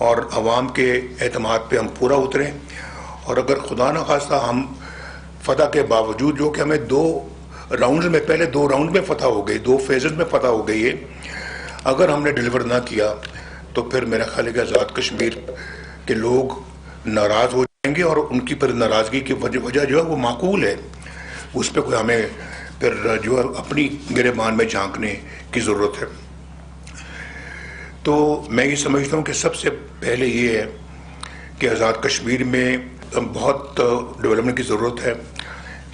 और आवाम के एतमाद पे हम पूरा उतरें। और अगर खुदा न खास्ता हम फतह के बावजूद, जो कि हमें 2 राउंड में, पहले 2 राउंड में फतह हो गई, 2 फेजेस में फतह हो गई है, अगर हमने डिलीवर ना किया तो फिर मेरा ख्याल है कि आज़ाद कश्मीर के लोग नाराज़ हो जाएंगे और उनकी फिर नाराज़गी की वजह जो है वो माकूल है, उस पर कोई हमें फिर जो है अपनी गिरेबान में झांकने की ज़रूरत है। तो मैं ये समझता हूँ कि सबसे पहले ये है कि आज़ाद कश्मीर में बहुत डेवलपमेंट की ज़रूरत है।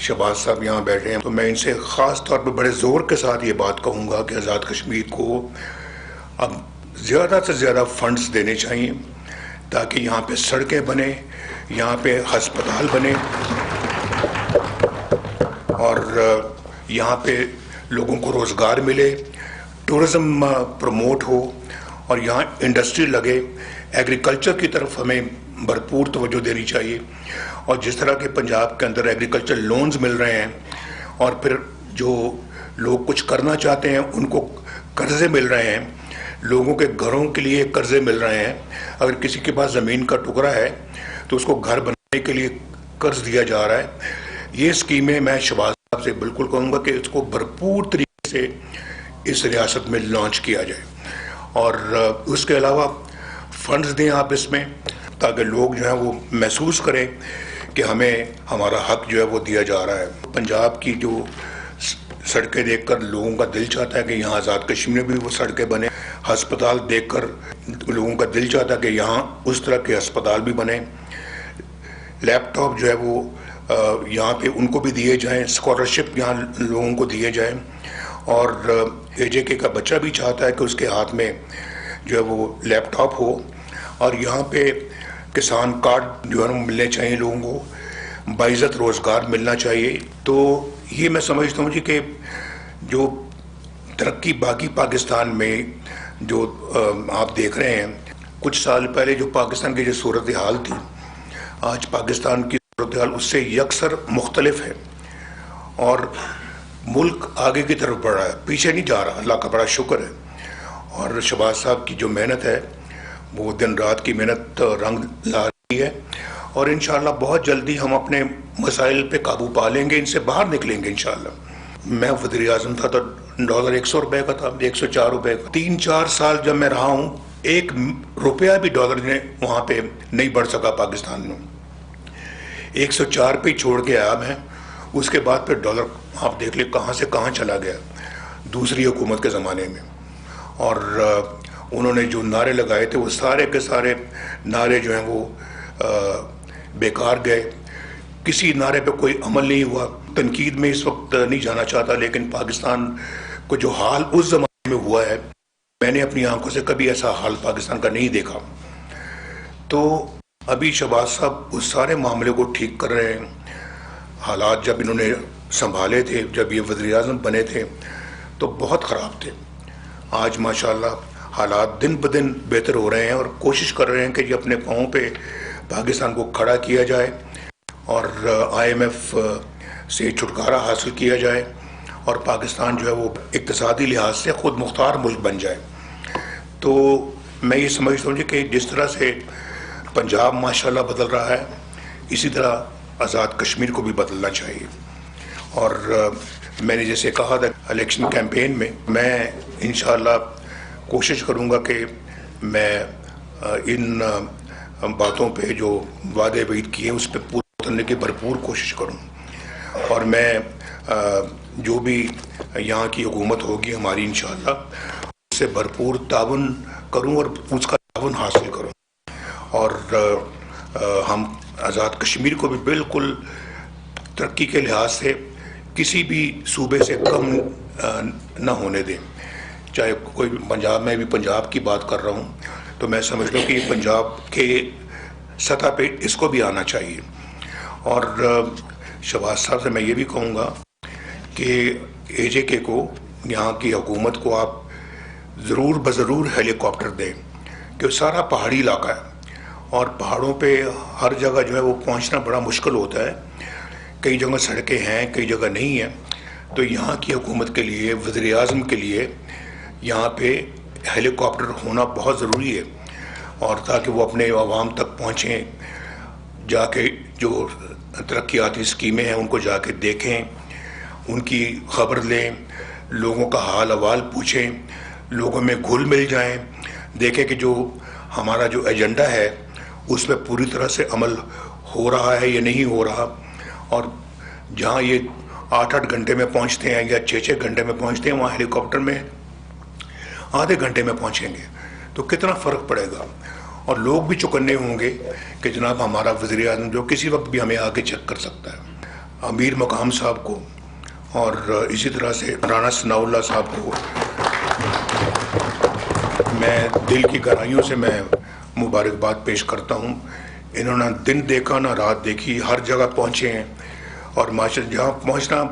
शहबाज साहब यहाँ बैठे हैं, तो मैं इनसे ख़ास तौर पर बड़े ज़ोर के साथ ये बात कहूँगा कि आज़ाद कश्मीर को अब ज़्यादा से ज़्यादा फंड्स देने चाहिए ताकि यहाँ पे सड़कें बने, यहाँ पे हस्पताल बने और यहाँ पे लोगों को रोज़गार मिले, टूरिज़्म प्रमोट हो और यहाँ इंडस्ट्री लगे। एग्रीकल्चर की तरफ हमें भरपूर तवज्जो देनी चाहिए और जिस तरह के पंजाब के अंदर एग्रीकल्चर लोन्स मिल रहे हैं और फिर जो लोग कुछ करना चाहते हैं उनको कर्जे मिल रहे हैं, लोगों के घरों के लिए कर्जे मिल रहे हैं। अगर किसी के पास ज़मीन का टुकड़ा है तो उसको घर बनाने के लिए कर्ज दिया जा रहा है। ये स्कीमें मैं शहबाज साहब से बिल्कुल कहूँगा कि इसको भरपूर तरीके से इस रियासत में लॉन्च किया जाए और उसके अलावा फंड्स दें आप इसमें, ताकि लोग जो है वो महसूस करें कि हमें हमारा हक जो है वो दिया जा रहा है। पंजाब की जो सड़कें देखकर लोगों का दिल चाहता है कि यहाँ आज़ाद कश्मीर में भी वो सड़कें बने। हस्पताल देखकर लोगों का दिल चाहता है कि यहाँ उस तरह के अस्पताल भी बने। लैपटॉप जो है वो यहाँ पे उनको भी दिए जाएं, स्कॉलरशिप यहाँ लोगों को दिए जाएं और AJK का बच्चा भी चाहता है कि उसके हाथ में जो है वो लैपटॉप हो और यहाँ पे किसान कार्ड जो है मिलने चाहिए लोगों को, बाइज़्ज़त रोज़गार मिलना चाहिए। तो ये मैं समझता हूँ जी कि जो तरक्की बाकी पाकिस्तान में जो आप देख रहे हैं, कुछ साल पहले जो पाकिस्तान की जो सूरत हाल थी, आज पाकिस्तान की सूरत हाल उससे यकसर मुख्तलिफ है और मुल्क आगे की तरफ बढ़ रहा है, पीछे नहीं जा रहा। अल्लाह का बड़ा शुक्र है और शहबाज साहब की जो मेहनत है वो दिन रात की मेहनत रंग ला रही है और इंशाअल्लाह बहुत जल्दी हम अपने मसाइल पे काबू पा लेंगे, इनसे बाहर निकलेंगे इंशाअल्लाह। मैं वज़ीर आज़म था तो डॉलर 100 रुपये का था, 104 रुपये का। 3-4 साल जब मैं रहा हूँ, 1 रुपया भी डॉलर ने वहाँ पे नहीं बढ़ सका पाकिस्तान में। 104 पे छोड़ के आया मैं, उसके बाद फिर डॉलर आप देख ले कहाँ से कहाँ चला गया दूसरी हुकूमत के ज़माने में। और उन्होंने जो नारे लगाए थे वो सारे के सारे नारे जो हैं वो बेकार गए, किसी नारे पे कोई अमल नहीं हुआ। तनकीद में इस वक्त नहीं जाना चाहता, लेकिन पाकिस्तान को जो हाल उस ज़माने में हुआ है, मैंने अपनी आंखों से कभी ऐसा हाल पाकिस्तान का नहीं देखा। तो अभी शहबाज साहब उस सारे मामले को ठीक कर रहे हैं। हालात जब इन्होंने संभाले थे, जब ये वज़ीर आज़म बने थे तो बहुत ख़राब थे। आज माशाल्लाह हालात दिन ब दिन बेहतर हो रहे हैं और कोशिश कर रहे हैं कि ये अपने पाँव पे पाकिस्तान को खड़ा किया जाए और IMF से छुटकारा हासिल किया जाए और पाकिस्तान जो है वो इक़्तिसादी लिहाज से ख़ुद मुख्तार मुल्क बन जाए। तो मैं ये समझता हूँ कि जिस तरह से पंजाब माशाल्लाह बदल रहा है, इसी तरह आज़ाद कश्मीर को भी बदलना चाहिए। और मैंने जैसे कहा था इलेक्शन कैंपेन में, मैं इंशाअल्लाह कोशिश करूँगा कि मैं इन बातों पे जो वादे वईद किए उस पर पूरा करने की भरपूर कोशिश करूँ और मैं जो भी यहाँ की हुकूमत होगी हमारी इंशाअल्लाह उससे भरपूर ताउन करूँ और उसका ताउन हासिल करूँ और हम आज़ाद कश्मीर को भी बिल्कुल तरक्की के लिहाज से किसी भी सूबे से कम न होने दें। चाहे कोई पंजाब में भी पंजाब की बात कर रहा हूँ तो मैं समझता हूँ कि पंजाब के सतह पे इसको भी आना चाहिए। और शहबाज साहब से मैं ये भी कहूँगा कि AJK को, यहाँ की हुकूमत को आप ज़रूर ज़रूर हेलीकॉप्टर दें, क्योंकि सारा पहाड़ी इलाका है और पहाड़ों पे हर जगह जो है वो पहुँचना बड़ा मुश्किल होता है। कई जगह सड़कें हैं, कई जगह नहीं है। तो यहाँ की हुकूमत के लिए, वज़ीर आज़म के लिए यहाँ पे हेलीकॉप्टर होना बहुत ज़रूरी है। और ताकि वो अपने आवाम तक पहुँचें, जाके जो तरक्याती स्कीमें हैं उनको जाके देखें, उनकी खबर लें, लोगों का हाल अहवाल पूछें, लोगों में घुल मिल जाएं, देखें कि जो हमारा जो एजेंडा है उस पर पूरी तरह से अमल हो रहा है या नहीं हो रहा। और जहाँ ये 8-8 घंटे में पहुँचते हैं या 6-6 घंटे में पहुँचते हैं, वहाँ हेलीकॉप्टर में आधे घंटे में पहुँचेंगे तो कितना फ़र्क पड़ेगा। और लोग भी चौकन्ने होंगे कि जनाब हमारा वज़ीर-ए-आज़म जो किसी वक्त भी हमें आके चेक कर सकता है। अमीर मकाम साहब को और इसी तरह से राना सनाउल्लाह साहब को मैं दिल की गहराइयों से मैं मुबारकबाद पेश करता हूँ। इन्होंने दिन देखा ना रात देखी, हर जगह पहुँचे हैं और माशा जहाँ पहुँचना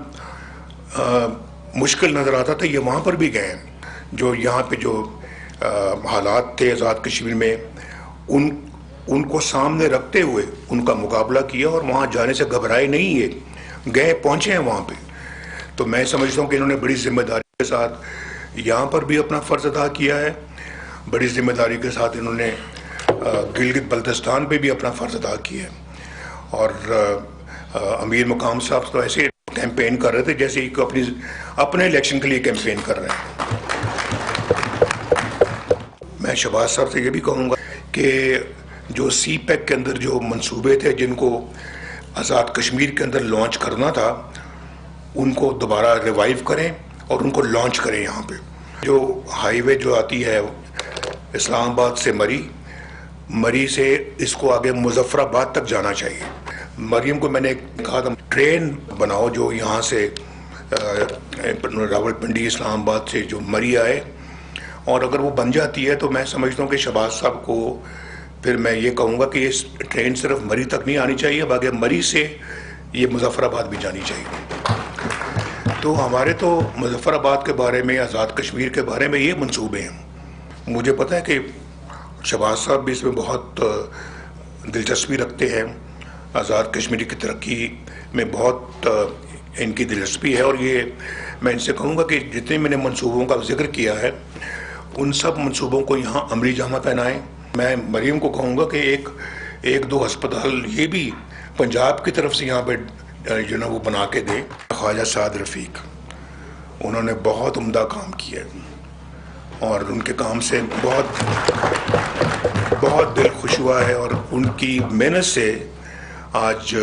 मुश्किल नज़र आता था ये वहाँ पर भी गए हैं। जो यहाँ पे जो हालात थे आज़ाद कश्मीर में उनको सामने रखते हुए उनका मुकाबला किया और वहाँ जाने से घबराए नहीं, ये गए पहुँचे हैं वहाँ पे। तो मैं समझता हूँ कि इन्होंने बड़ी जिम्मेदारी के साथ यहाँ पर भी अपना फ़र्ज़ अदा किया है, बड़ी जिम्मेदारी के साथ इन्होंने गिलगित बल्तिस्तान पे भी अपना फ़र्ज़ अदा किया है। और अमीर मकाम साहब तो ऐसे कैंपेन कर रहे थे जैसे एक अपने इलेक्शन के लिए कैंपेन कर रहे हैं। मैं शहबाज साहब से ये भी कहूँगा कि जो CPEC के अंदर जो मंसूबे थे जिनको आज़ाद कश्मीर के अंदर लॉन्च करना था उनको दोबारा रिवाइव करें और उनको लॉन्च करें। यहाँ पे जो हाईवे जो आती है इस्लामाबाद से मरी से इसको आगे मुजफ्फराबाद तक जाना चाहिए। मरियम को मैंने कहा था ट्रेन बनाओ जो यहाँ से रावलपिंडी इस्लामाबाद से जो मरी आए, और अगर वो बन जाती है तो मैं समझता हूँ कि शहबाज साहब को फिर मैं ये कहूँगा कि ये ट्रेन सिर्फ मरी तक नहीं आनी चाहिए, बाकी मरी से ये मुजफ्फराबाद भी जानी चाहिए। तो हमारे तो मुजफ्फराबाद के बारे में, आज़ाद कश्मीर के बारे में ये मंसूबे हैं। मुझे पता है कि शहबाज साहब भी इसमें बहुत दिलचस्पी रखते हैं, आज़ाद कश्मीर की तरक्की में बहुत इनकी दिलचस्पी है। और ये मैं इनसे कहूँगा कि जितने मैंने मंसूबों का जिक्र किया है उन सब मंसूबों को यहाँ अमली जामा पहनाएं। मैं मरीम को कहूँगा कि एक दो अस्पताल ये भी पंजाब की तरफ से यहाँ पे जो ना वो बना के दें। ख्वाजा साद रफ़ीक उन्होंने बहुत उम्दा काम किया और उनके काम से बहुत दिल खुश हुआ है और उनकी मेहनत से आज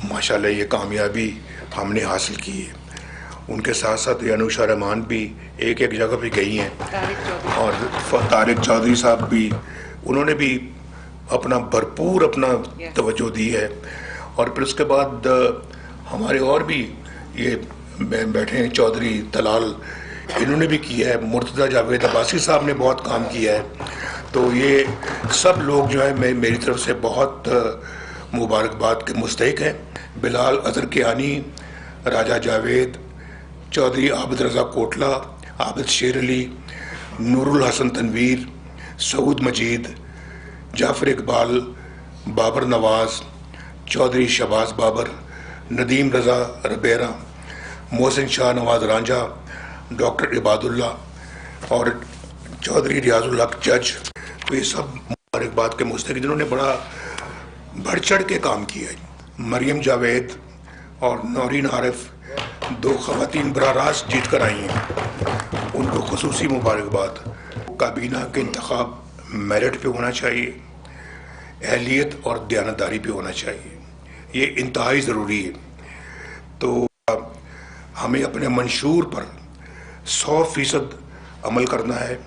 माशाल्लाह ये कामयाबी हमने हासिल की है। उनके साथ साथ अनुषा रहमान भी एक जगह पे गई हैं और तारिक चौधरी साहब भी, उन्होंने भी अपना भरपूर अपना तवज्जो दी है। और फिर उसके बाद हमारे और भी ये बैठे हैं चौधरी तलाल, इन्होंने भी किया है। मुर्तज़ा जावेद अब्बासी साहब ने बहुत काम किया है। तो ये सब लोग जो है मेरी तरफ से बहुत मुबारकबाद के मुस्तहिक हैं। बिलाल अज़हर कियानी, राजा जावेद, चौधरी आबिद रज़ा कोटला, आबिद शेर अली, नूरुल हसन तनवीर, सऊद मजीद, जाफ़र इकबाल, बाबर नवाज़, चौधरी शहबाज बाबर, नदीम रज़ा रबेरा, मोहसिन शाह नवाज़ रांझा, डॉक्टर इबादुल्ला और चौधरी रियाजुल हक जज। तो ये सब मुबारकबाद के मुस्तहिक जिन्होंने बड़ा बढ़ चढ़ के काम किया है। मरियम जावेद और नौरीन आरिफ, दो ख़वातीन बराह रास्त जीत कर आई हैं, उनको खुसूसी मुबारकबाद। काबीना के इंतखाब मेरिट पे होना चाहिए, अहलियत और दयानतदारी पे होना चाहिए, ये इंतहाई ज़रूरी है। तो हमें अपने मंशूर पर 100% अमल करना है।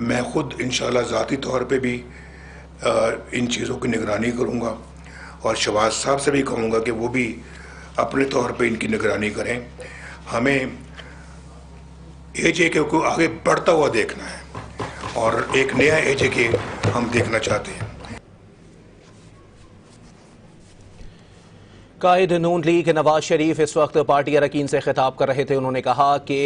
मैं ख़ुद इंशाअल्लाह ज़ाती तौर पे भी इन चीज़ों की निगरानी करूँगा और शहबाज साहब से भी कहूँगा कि वो भी अपने तौर पे इनकी निगरानी करें। हमें AJK को आगे बढ़ता हुआ देखना है और एक नया AJK हम देखना चाहते हैं। कायद नून लीग नवाज शरीफ इस वक्त पार्टी अरकान से खिताब कर रहे थे। उन्होंने कहा कि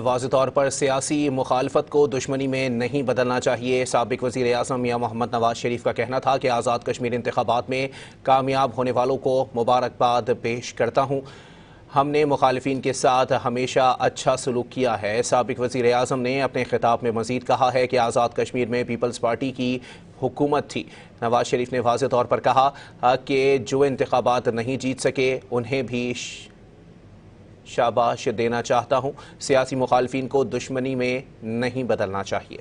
वाज़ेह तौर पर सियासी मुखालफत को दुश्मनी में नहीं बदलना चाहिए। साबिक वज़ीर आज़म मियां मोहम्मद नवाज शरीफ का कहना था कि आज़ाद कश्मीर इंतखाबात में कामयाब होने वालों को मुबारकबाद पेश करता हूँ। हमने मुखालिफिन के साथ हमेशा अच्छा सलूक किया है। साबिक वज़ीर आज़म ने अपने खिताब में मज़ीद कहा है कि आज़ाद कश्मीर में पीपल्स पार्टी की हुकूमत थी। नवाज शरीफ ने वाज़ेह तौर पर कहा कि जो इंतखाबात नहीं जीत सके उन्हें भी शाबाश देना चाहता हूँ। सियासी मुखालफिन को दुश्मनी में नहीं बदलना चाहिए।